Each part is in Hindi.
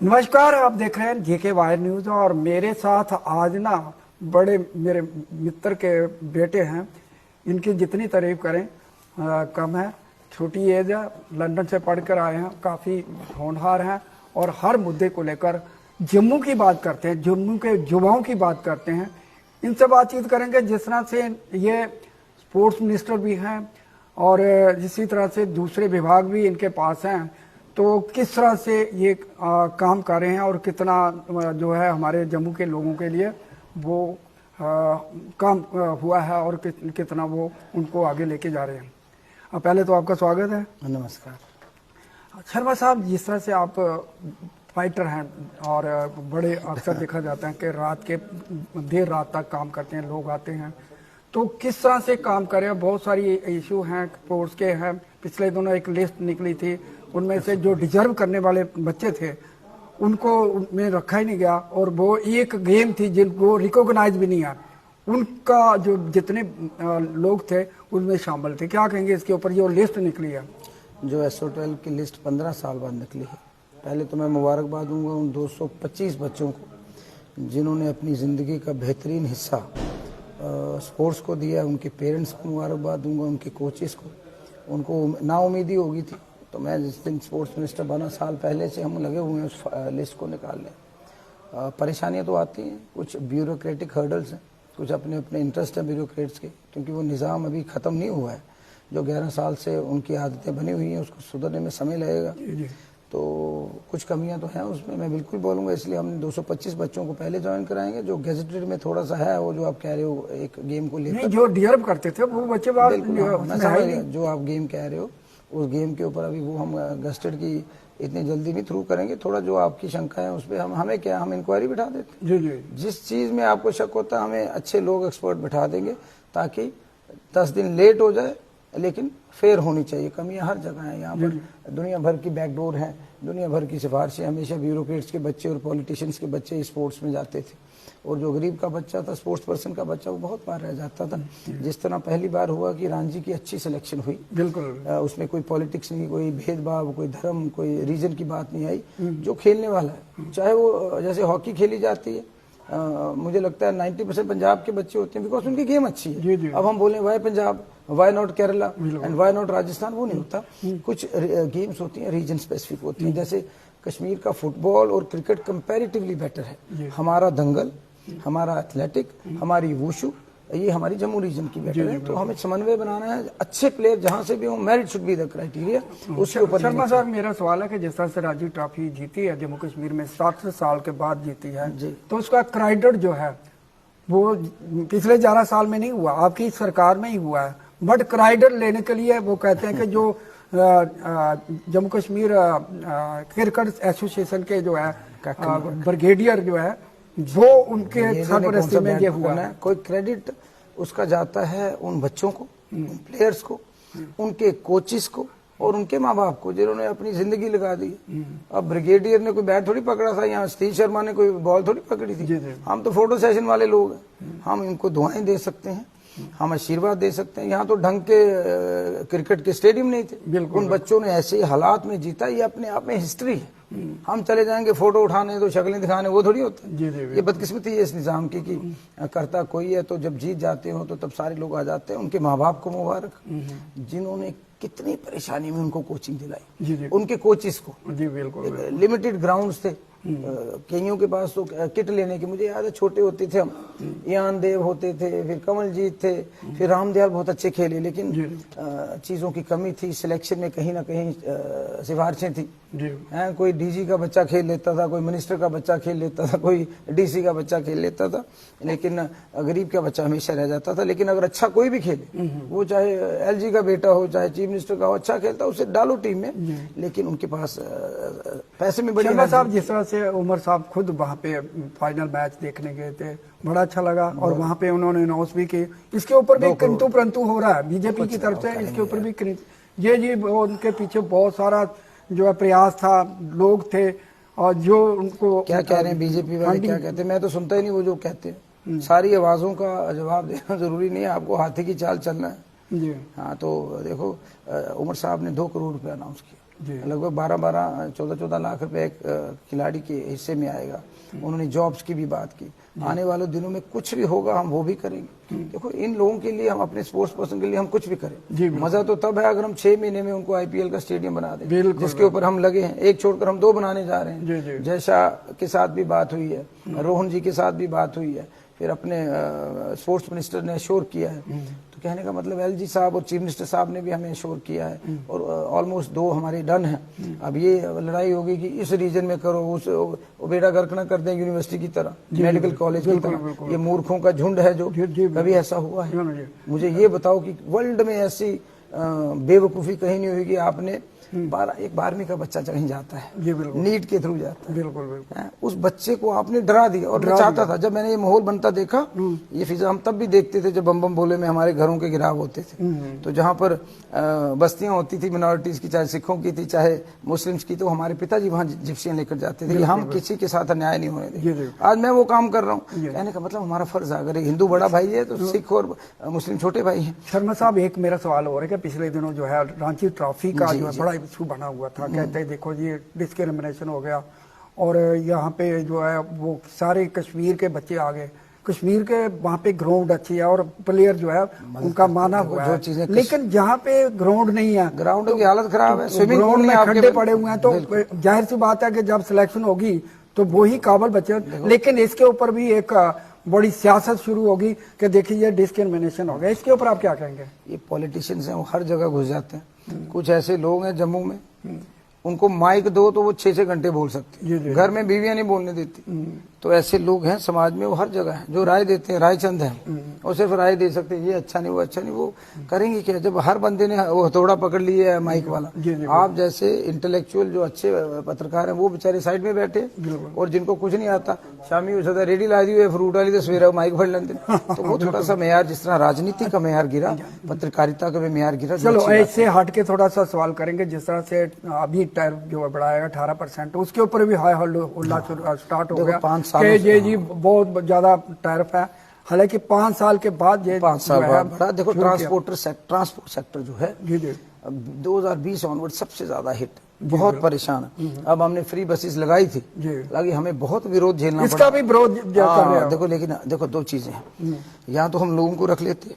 नमस्कार, आप देख रहे हैं जेके वायर न्यूज और मेरे साथ आज ना बड़े मेरे मित्र के बेटे हैं। इनकी जितनी तारीफ करें कम है। छोटी एज है, लंदन से पढ़कर आए हैं, काफ़ी होनहार हैं और हर मुद्दे को लेकर जम्मू की बात करते हैं, जम्मू के युवाओं की बात करते हैं। इनसे बातचीत करेंगे जिस तरह से ये स्पोर्ट्स मिनिस्टर भी हैं और इसी तरह से दूसरे विभाग भी इनके पास हैं, तो किस तरह से ये काम कर रहे हैं और कितना जो है हमारे जम्मू के लोगों के लिए वो काम हुआ है और कितना वो उनको आगे लेके जा रहे हैं। पहले तो आपका स्वागत है। नमस्कार। शर्मा साहब, जिस तरह से आप फाइटर हैं और बड़े अक्सर देखा जाता है कि रात के देर रात तक काम करते हैं, लोग आते हैं, तो किस तरह से काम कर रहे हैं? बहुत सारी इशू हैं, स्पोर्ट्स के हैं। पिछले दिनों एक लिस्ट निकली थी, उनमें से जो डिजर्व करने वाले बच्चे थे उनको में रखा ही नहीं गया और वो एक गेम थी जिनको रिकॉग्नाइज भी नहीं है, उनका जो जितने लोग थे उनमें शामिल थे। क्या कहेंगे इसके ऊपर जो लिस्ट निकली है? जो SO12 की लिस्ट 15 साल बाद निकली है, पहले तो मैं मुबारकबाद दूंगा उन 225 बच्चों को जिन्होंने अपनी ज़िंदगी का बेहतरीन हिस्सा स्पोर्ट्स को दिया। उनके पेरेंट्स को मुबारकबाद दूंगा, उनके कोचेस को। उनको नाउमीदी होगी थी, तो मैं जिस दिन स्पोर्ट्स मिनिस्टर बना साल पहले से हम लगे हुए हैं उस लिस्ट को निकालने। परेशानियां तो आती हैं, कुछ ब्यूरोक्रेटिक हर्डल्स हैं, कुछ अपने अपने इंटरेस्ट हैं ब्यूरोक्रेट्स के, क्योंकि वो निज़ाम अभी ख़त्म नहीं हुआ है। जो 11 साल से उनकी आदतें बनी हुई हैं उसको सुधरने में समय लगेगा। तो कुछ कमियां तो हैं उसमें, मैं बिल्कुल बोलूँगा। इसलिए हमने 225 बच्चों को पहले ज्वाइन कराएंगे। जो गेजेटेड में थोड़ा सा है वो जो आप कह रहे हो एक गेम को लेकर, जो डिजर्व करते थे वो बच्चे जो आप गेम कह रहे हो उस गेम के ऊपर अभी वो हम गस्टेड की इतनी जल्दी नहीं थ्रू करेंगे। थोड़ा जो आपकी शंका है उस पर हमें क्या, हम इंक्वायरी बिठा देते हैं। जी। जिस चीज़ में आपको शक होता है हमें अच्छे लोग एक्सपर्ट बिठा देंगे, ताकि 10 दिन लेट हो जाए लेकिन फेयर होनी चाहिए। कमियां हर जगह हैं यहाँ पर, दुनिया भर की बैकडोर हैं, दुनिया भर की सिफारिशें। हमेशा ब्यूरोक्रेट्स के बच्चे और पॉलिटिशियंस के बच्चे स्पोर्ट्स में जाते थे और जो गरीब का बच्चा था, स्पोर्ट्स पर्सन का बच्चा, वो बहुत बार रह जाता था। जिस तरह पहली बार हुआ कि रणजी की अच्छी सिलेक्शन हुई, बिल्कुल उसमें कोई पॉलिटिक्स नहीं, कोई भेदभाव, कोई धर्म, कोई रीजन की बात नहीं आई। जो खेलने वाला है, चाहे वो जैसे हॉकी खेली जाती है, मुझे लगता है 90% पंजाब के बच्चे होते हैं बिकॉज उनकी गेम अच्छी है। अब हम बोलें why Punjab, why not Kerala and why not Rajasthan, वो नहीं होता। कुछ गेम्स होती हैं रीजन स्पेसिफिक होती हैं। जैसे कश्मीर का फुटबॉल और क्रिकेट कंपैरेटिवली बेटर है। हमारा दंगल, हमारा एथलेटिक, हमारी वुशु, ये हमारी जम्मू रीजन की बेटर है। तो हमें समन्वय बनाना है। अच्छे प्लेयर जहां से भी हो, merit should be the criteria, उसके ऊपर। शर्मा साहब, मेरा सवाल है कि जिस तरह से रणजी ट्रॉफी जीती है जम्मू कश्मीर में, 7 साल के बाद जीती है, तो उसका क्राइडेट जो है वो पिछले 11 साल में नहीं हुआ, आपकी सरकार में ही हुआ है। बट क्राइडेट लेने के लिए वो कहते हैं कि जो जम्मू कश्मीर क्रिकेट एसोसिएशन के जो है ब्रिगेडियर जो है वो उनके सरपरस्ती में ये हुआ है। कोई क्रेडिट उसका जाता है उन बच्चों को, उन प्लेयर्स को, उनके कोचेस को और उनके माँ बाप को जिन्होंने अपनी जिंदगी लगा दी। अब ब्रिगेडियर ने कोई बैट थोड़ी पकड़ा था, यहाँ सतीश शर्मा ने कोई बॉल थोड़ी पकड़ी थी। हम तो फोटो सेशन वाले लोग हैं, हम इनको दुआएं दे सकते हैं, हम आशीर्वाद दे सकते हैं। यहाँ तो ढंग के क्रिकेट के स्टेडियम नहीं थे, बिल्कुल। उन बच्चों ने ऐसे हालात में जीता, ये अपने आप में हिस्ट्री है। हम चले जाएंगे फोटो उठाने तो शक्लें दिखाने, वो थोड़ी होता है। ये बदकिस्मती है इस निजाम की कि करता कोई है, तो जब जीत जाते हो तो तब सारे लोग आ जाते हैं। उनके माँ बाप को मुबारक, जिन्होंने कितनी परेशानी में उनको कोचिंग दिलाई, उनके कोचेस को। लिमिटेड ग्राउंड्स थे, कईयों के पास तो किट लेने की, मुझे याद है छोटे होते थे हम, ईयान देव होते थे, फिर कमलजीत थे, फिर रामदयाल बहुत अच्छे खेले, लेकिन चीज़ों की कमी थी। सिलेक्शन में कहीं ना कहीं सिफारिशें थी। कोई डीजी का बच्चा खेल लेता था, कोई मिनिस्टर का बच्चा खेल लेता था, कोई डीसी का बच्चा खेल लेता था, लेकिन गरीब का बच्चा हमेशा रह जाता था। लेकिन अगर अच्छा कोई भी खेले, वो चाहे LG का बेटा हो, चाहे चीफ मिनिस्टर का हो, अच्छा खेलता, उसे डालो टीम में, लेकिन उनके पास पैसे में बड़ी। साहब, जिस तरह से उमर साहब खुद वहाँ पे फाइनल मैच देखने गए थे, बड़ा अच्छा लगा और वहाँ पे उन्होंने अनाउंस भी की। इसके ऊपर भी किंतु परंतु हो रहा है बीजेपी की तरफ से, इसके ऊपर भी जी उनके पीछे बहुत सारा जो है प्रयास था, लोग थे और जो उनको क्या कह रहे हैं बीजेपी वाले, क्या कहते हैं, मैं तो सुनता ही नहीं वो जो कहते हैं। सारी आवाजों का जवाब देना जरूरी नहीं है, आपको हाथी की चाल चलना है। हाँ, तो देखो उमर साहब ने 2 करोड़ रुपए अनाउंस किया। जी। लगभग 12-12, 14-14 लाख रुपए एक खिलाड़ी के हिस्से में आएगा। उन्होंने जॉब्स की भी बात की। आने वाले दिनों में कुछ भी होगा हम वो भी करेंगे। देखो इन लोगों के लिए, हम अपने स्पोर्ट्स पर्सन के लिए हम कुछ भी करें। मजा तो तब है अगर हम 6 महीने में उनको आईपीएल का स्टेडियम बना दें, जिसके ऊपर हम लगे हैं। एक छोड़कर हम 2 बनाने जा रहे हैं। जय शाह के साथ भी बात हुई है, रोहन जी के साथ भी बात हुई है, फिर अपने स्पोर्ट्स मिनिस्टर ने एश्योर किया है। तो कहने का मतलब एलजी साहब और चीफ मिनिस्टर साहब ने भी हमें एश्योर किया है, और ऑलमोस्ट 2 हमारे डन हैं। अब ये लड़ाई होगी कि इस रीजन में करो, उस बेड़ा गर्क न कर दें यूनिवर्सिटी की तरह, मेडिकल कॉलेज की तरह। ये मूर्खों का झुंड है जो कभी ऐसा हुआ है। मुझे ये बताओ कि वर्ल्ड में ऐसी बेवकूफ़ी कहीं नहीं हुई कि आपने एक 12वीं का बच्चा कहीं जाता है, नीट के थ्रू जाता है, बिल्कुल उस बच्चे को आपने डरा दिया। और मैं चाहता था, जब मैंने ये माहौल बनता देखा, ये फिजा हम तब भी देखते थे जब बम बम बोले में हमारे घरों के गिराव होते थे। तो जहाँ पर बस्तियां होती थी मिनॉरिटीज की, चाहे सिखों की थी चाहे मुस्लिम्स की, तो हमारे पिताजी वहाँ जिप्सियां लेकर जाते थे। हम किसी के साथ अन्याय नहीं होने देंगे। आज मैं वो काम कर रहा हूँ। कहने का मतलब हमारा फर्ज है, अगर एक हिंदू बड़ा भाई है तो सिख और मुस्लिम छोटे भाई है। शर्मा साहब, एक मेरा सवाल हो रहा है कि पिछले दिनों जो है रांची ट्रॉफी का जो है बड़ा इशू बना हुआ था। कहते हैं देखो जी डिस्क्रिमिनेशन हो गया, और यहाँ पे जो है वो सारे कश्मीर के बच्चे आ गए। कश्मीर के वहाँ पे ग्राउंड अच्छी है और प्लेयर जो है उनका माना हुआ है, लेकिन जहाँ पे ग्राउंड नहीं है, ग्राउंड की हालत खराब है, स्विमिंग ग्राउंड में खड्डे पड़े हुए हैं, तो जाहिर सी बात है कि जब सिलेक्शन होगी तो वही काबिल बच्चे। लेकिन इसके ऊपर भी एक बड़ी सियासत शुरू होगी कि देखिए ये डिस्क्रिमिनेशन हो गया। इसके ऊपर आप क्या कहेंगे? ये पॉलिटिशियंस हैं, वो हर जगह घुस जाते हैं। कुछ ऐसे लोग हैं जम्मू में, उनको माइक दो तो वो 6-6 घंटे बोल सकते हैं, घर में बीवियां नहीं बोलने देती। तो ऐसे लोग हैं समाज में, वो हर जगह हैं, जो राय देते हैं, राय चंद हैं, और सिर्फ राय दे सकते हैं, ये अच्छा नहीं वो अच्छा नहीं। वो करेंगे क्या जब हर बंदे ने वो हथौड़ा पकड़ लिया है माइक वाला। आप जैसे इंटेलेक्चुअल जो अच्छे पत्रकार हैं वो बेचारे साइड में बैठे, और जिनको कुछ नहीं आता, शामी हो रेडी ला दी हुई फ्रूट वाली तो सवेरे माइक फड़ लेते। तो वो थोड़ा सा मेयार, जिस तरह राजनीति का मेयार गिरा, पत्रकारिता का भी मेयार गिरा। चलो ऐसे हट के थोड़ा सा सवाल करेंगे, जिस तरह से अभी टैरिफ जो बढ़ाएगा 18%, उसके ऊपर भी हाई हल्ला स्टार्ट हो गया कि ये जी बहुत ज्यादा टैरिफ है। हालांकि 5 साल के बाद ये 5 साल बाद देखो ट्रांसपोर्ट सेक्टर जो है 2020 ऑनवर्ड सबसे ज्यादा हिट, बहुत परेशान है। अब हमने फ्री बसेस लगाई थी, लगी हमें बहुत विरोध झेलना पड़ा। इसका भी विरोध देखो, लेकिन देखो 2 चीजें हैं, या तो हम लोगों को रख लेते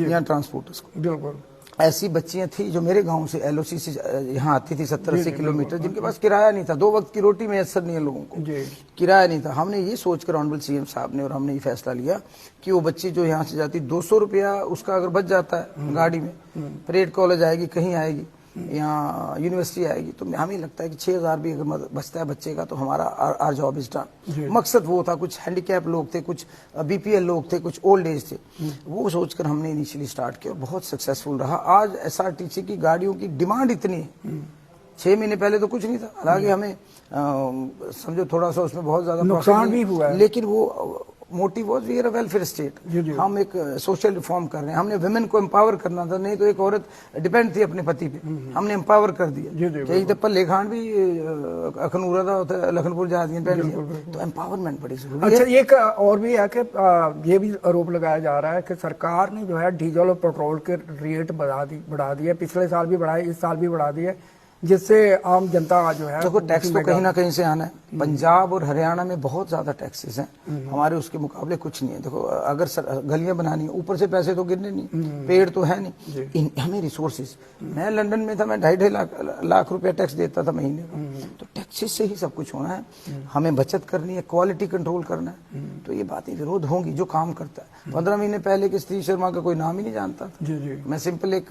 या ट्रांसपोर्टर्स को। बिल्कुल ऐसी बच्चियां थी जो मेरे गांव से एलओसी से यहाँ आती थी 70-80 किलोमीटर, जिनके पास किराया नहीं था, 2 वक्त की रोटी में असर नहीं है लोगों को, किराया नहीं था। हमने ये सोचकर ऑनरेबल सीएम साहब ने और हमने ये फैसला लिया कि वो बच्ची जो यहाँ से जाती 200 रुपया उसका अगर बच जाता है गाड़ी में, परेड कॉलेज आएगी, कहीं आएगी, यहाँ यूनिवर्सिटी आएगी, तो हमें लगता है कि 6000 भी अगर बचता है बच्चे का तो हमारा आर जॉब इज डन। मकसद वो था। कुछ हैंडीकैप लोग थे, कुछ बीपीएल लोग थे, कुछ ओल्ड एज थे, वो सोचकर हमने इनिशियली स्टार्ट किया और बहुत सक्सेसफुल रहा। आज एसआरटीसी की गाड़ियों की डिमांड इतनी है, 6 महीने पहले तो कुछ नहीं था। हालांकि हमें समझो थोड़ा सा उसमें बहुत ज्यादा नुकसान भी हुआ है, लेकिन वो motive was we are welfare state. हम एक सोशल रिफॉर्म कर रहे हैं। हमने वुमेन को एम्पावर करना था, नहीं तो एक औरत डिपेंड थी अपने पति पे, हमने एम्पावर कर दिया। यही पल्ले खान भी अखनूरा था, लखनपुर जहाज तो एम्पावरमेंट बड़ी जरूरी है। अच्छा, एक और भी है कि ये भी आरोप लगाया जा रहा है कि सरकार ने जो है डीजल और पेट्रोल के रेट बढ़ा दिए, पिछले साल भी बढ़ाए, इस साल भी बढ़ा दिए, जिससे आम जनता जो है देखो टैक्स तो कहीं ना कहीं से आना है। पंजाब और हरियाणा में बहुत ज्यादा टैक्सेस हैं, हमारे उसके मुकाबले कुछ नहीं है। देखो अगर गलियां बनानी है, ऊपर से पैसे तो गिरने नहीं, पेड़ तो है नहीं, हमें रिसोर्सेज। मैं लंदन में था, मैं 2.5 लाख रुपया टैक्स देता था महीने का। तो टैक्सेस से ही सब कुछ होना है। हमें बचत करनी है, क्वालिटी कंट्रोल करना है। तो ये बातें विरोध होंगी जो काम करता है। 15 महीने पहले कि स्त्री शर्मा का कोई नाम ही नहीं जानता था। मैं सिंपल एक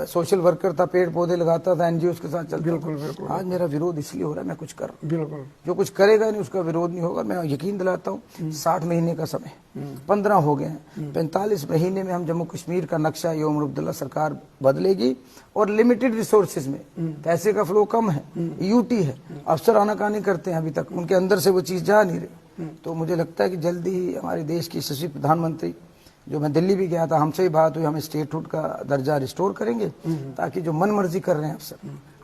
सोशल वर्कर था, पेड़ पौधे लगाता था, एनजीओ के साथ। बिल्कुल। आज मेरा विरोध इसलिए हो रहा है, मैं कुछ कर रहा हूं। बिल्कुल, जो कुछ करेगा नहीं उसका विरोध नहीं होगा। मैं यकीन दिलाता हूँ 60 महीने का समय 15 हो गए हैं, 45 महीने में हम जम्मू कश्मीर का नक्शा ये उमर अब्दुल्ला सरकार बदलेगी। और लिमिटेड रिसोर्सेज में पैसे का फ्लो कम है, यूटी है, अफसर आनाकानी करते हैं, अभी तक उनके अंदर से वो चीज जा नहीं रही। तो मुझे लगता है कि जल्दी ही हमारे देश की यशस्वी प्रधानमंत्री, जो मैं दिल्ली भी गया था, हमसे ही बात हुई, हम स्टेटहुड का दर्जा रिस्टोर करेंगे, ताकि जो मन मर्जी कर रहे हैं अफसर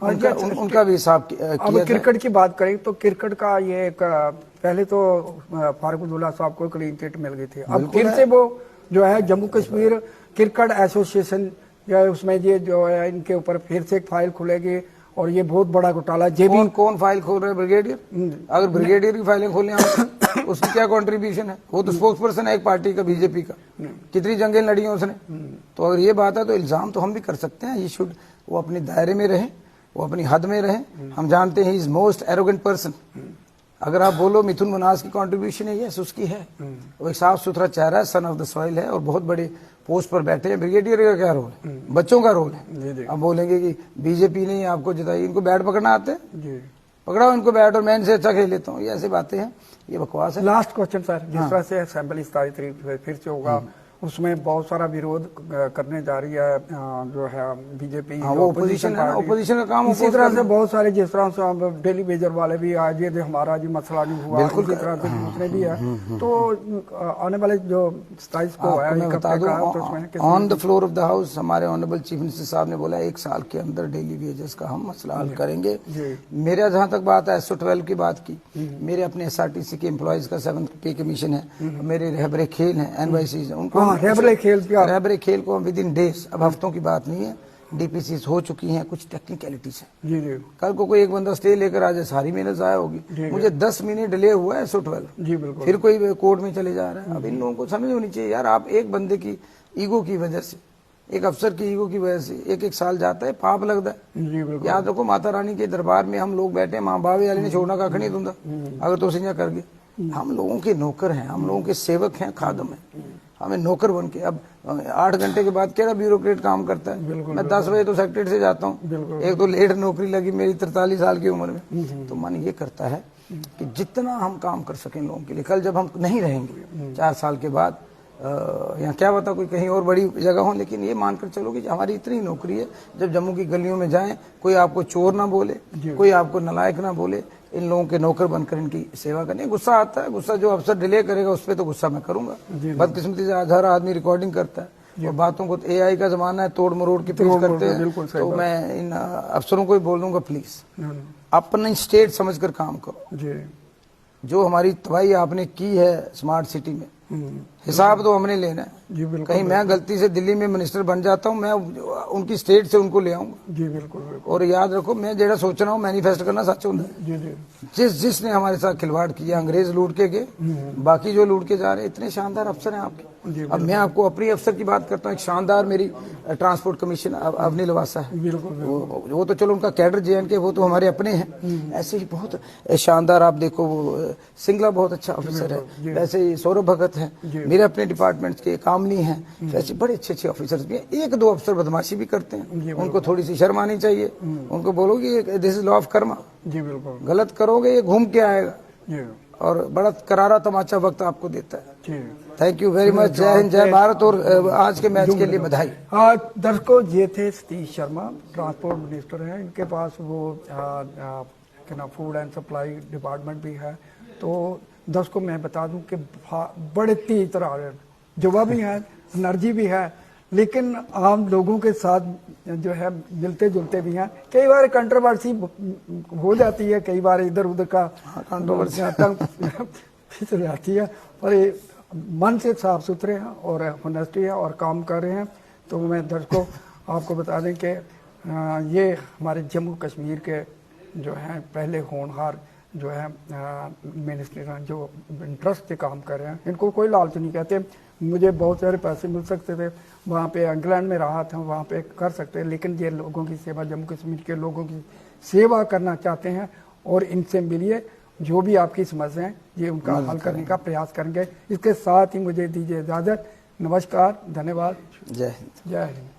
उनका भी हिसाब किया। अब क्रिकेट की बात करें तो क्रिकेट का ये एक पहले तो फारूक अब्दुल्ला साहब को क्लीन चिट मिल गई थी, अब फिर से वो जो है जम्मू कश्मीर क्रिकेट एसोसिएशन या उसमें ये जो है इनके ऊपर फिर से एक फाइल खुलेगी और ये बहुत बड़ा घोटाला जे भी कौन कौन फाइल खोल रहे हैं? ब्रिगेडियर। अगर ब्रिगेडियर की फाइलें खोलें हम, उसकी क्या कंट्रीब्यूशन है? वो तो स्पोक्स पर्सन है एक पार्टी का, बीजेपी का। कितनी जंगें लड़ी हैं उसने। तो अगर ये बात है तो इल्जाम तो हम भी कर सकते हैं। ये शुड, वो अपने दायरे में रहे, वो अपनी हद में रहे। हम जानते हैं इज मोस्ट एरोगेंट पर्सन। अगर आप बोलो मिथुन मनास की कंट्रीब्यूशन है, यस उसकी है। वो एक साफ सुथरा चेहरा है, सन ऑफ द सॉइल है और बहुत बड़े पोस्ट पर बैठे हैं। ब्रिगेडियर का क्या रोल है? बच्चों का रोल है। अब बोलेंगे कि बीजेपी ने आपको जिताई, इनको बैट पकड़ना आते हैं, पकड़ाओ इनको बैट और मैं इनसे अच्छा खेल लेता हूँ। ये ऐसी बातें हैं, ये बकवास है। लास्ट क्वेश्चन सर, जिस तरह से असेंबली 27 फिर से होगा, उसमें बहुत सारा विरोध करने जा रही है जो है बीजेपी। वो ओपोजिशन है, ओपोजिशन का काम। इसी तरह से बहुत सारे, जिस तरह से डेली वेजर वाले भी आज ये हमारा जो मसला नहीं हुआ, इसी तरह से दूसरे भी है। तो आने वाले जो 27 को है, मैं बता दूं, on the floor of the house हमारे ऑनरेबल चीफ मिनिस्टर साहब ने बोला 1 साल के अंदर डेली वेजेस का हम मसला हल करेंगे। मेरा जहां तक बात है SO12 की बात की, मेरे अपने SRTC के एम्प्लॉयज का 7th पे कमीशन है, मेरे रहबरे खेल है, NYC है, उनको रहबरे खेल को विद इन डेज, अब हफ्तों की बात नहीं है, DPCs हो चुकी हैं, कुछ टेक्निकलिटीज है। जी जी। कल को कोई एक बंदा स्टे लेकर आ जाए, सारी मेहनत जाया होगी। मुझे 10 महीने डिले हुआ है SO12, जी बिल्कुल, फिर कोई कोर्ट में चले जा रहा है। अब इन लोगों को समझ होनी चाहिए यार, आप एक बंदे की ईगो की वजह से, एक अफसर की ईगो की वजह से एक साल जाता है, पाप लगता है। जी बिल्कुल। याद रखो, माता रानी के दरबार में हम लोग बैठे, माँ बाप वाले ने छोड़ना कख नहीं दूंगा अगर तो सिंजा कर गए। हम लोगों के नौकर हैं, हम लोगों के सेवक हैं, खादम हैं, हमें नौकर बन के। अब 8 घंटे के बाद क्या ब्यूरोक्रेट काम करता है। मैं 10 बजे तो सेक्रेटरी से जाता हूँ, एक तो लेट नौकरी लगी मेरी 43 साल की उम्र में। तो मन ये करता है कि जितना हम काम कर सकें लोगों के लिए। कल जब हम नहीं रहेंगे 4 साल के बाद, यहाँ क्या पता कोई कहीं और बड़ी जगह हो, लेकिन ये मानकर चलो कि हमारी इतनी नौकरी है, जब जम्मू की गलियों में जाएं कोई आपको चोर ना बोले, कोई आपको नालायक ना बोले, इन लोगों के नौकर बनकर इनकी सेवा करनी। गुस्सा आता है, गुस्सा जो अफसर डिले करेगा उस पर तो गुस्सा मैं करूंगा। बदकिस्मती से हर आदमी रिकॉर्डिंग करता है और बातों को, AI का जमाना है, तोड़ मरोड़ के पेश करते हैं। तो मैं इन अफसरों को भी बोल दूंगा, प्लीज अपनी स्टेट समझकर काम करो। जो हमारी तबाही आपने की है स्मार्ट सिटी में, हिसाब तो हमने लेना है। जी बिल्कुल। कहीं मैं गलती से दिल्ली में मिनिस्टर बन जाता हूँ, मैं उनकी स्टेट से उनको ले आऊंगा। जी बिल्कुल। और याद रखो, मैं जेड़ा सोच रहा हूँ मैनिफेस्ट करना सच होता है। जी जी। जिसने हमारे साथ खिलवाड़ किया, अंग्रेज लूट के गए, बाकी जो लूट के जा रहे हैं, इतने शानदार अफसर हैं आपके। अब मैं आपको अपनी अफसर की बात करता हूँ, एक शानदार मेरी ट्रांसपोर्ट कमीशन अवनी लवासा है। वो तो चलो उनका कैडर JNK, वो तो हमारे अपने हैं। ऐसे ही बहुत शानदार आप देखो, वो सिंगला बहुत अच्छा ऑफिसर है, वैसे ही सौरभ भगत है मेरे अपने डिपार्टमेंट के, कामनी है, वैसे बड़े अच्छे ऑफिसर्स भी हैं। 1-2 अफसर बदमाशी भी करते हैं, उनको थोड़ी सी शर्म आनी चाहिए। उनको बोलोगे this is law of karma. जी बिल्कुल। गलत करोगे ये घूम के आएगा और बड़ा करारा तमाचा वक्त आपको देता है। Thank you very much. जय हिंद, जय भारत और आज के मैच के लिए बधाई। हाँ दर्शकों, ये थे सतीश शर्मा, ट्रांसपोर्ट मिनिस्टर हैं। इनके पास वो फूड एंड सप्लाई डिपार्टमेंट भी है। तो दर्शकों मैं बता दूं कि बड़े तेज तरह जवाबी है, एनर्जी भी है, लेकिन आम लोगों के साथ जो है मिलते जुलते भी हैं। कई बार कंट्रोवर्सी हो जाती है, कई बार इधर उधर का कंट्रोवर्सी फिसल जाती है, पर मन से साफ सुथरे हैं और होनेस्टी है और काम कर रहे हैं। तो मैं दर्शकों आपको बता दें कि ये हमारे जम्मू कश्मीर के जो हैं पहले होनहार जो है मिनिस्टर जो इंटरेस्ट से काम कर रहे हैं। इनको कोई लालच नहीं कहते। मुझे बहुत सारे पैसे मिल सकते थे, वहाँ पे इंग्लैंड में रहा था, वहाँ पे कर सकते हैं, लेकिन ये लोगों की सेवा, जम्मू कश्मीर के लोगों की सेवा करना चाहते हैं और इनसे मिलिए। जो भी आपकी समस्या है ये उनका हल करने का प्रयास करेंगे। इसके साथ ही मुझे दीजिए इजाज़त। नमस्कार, धन्यवाद, जय हिंद। जय हिंद।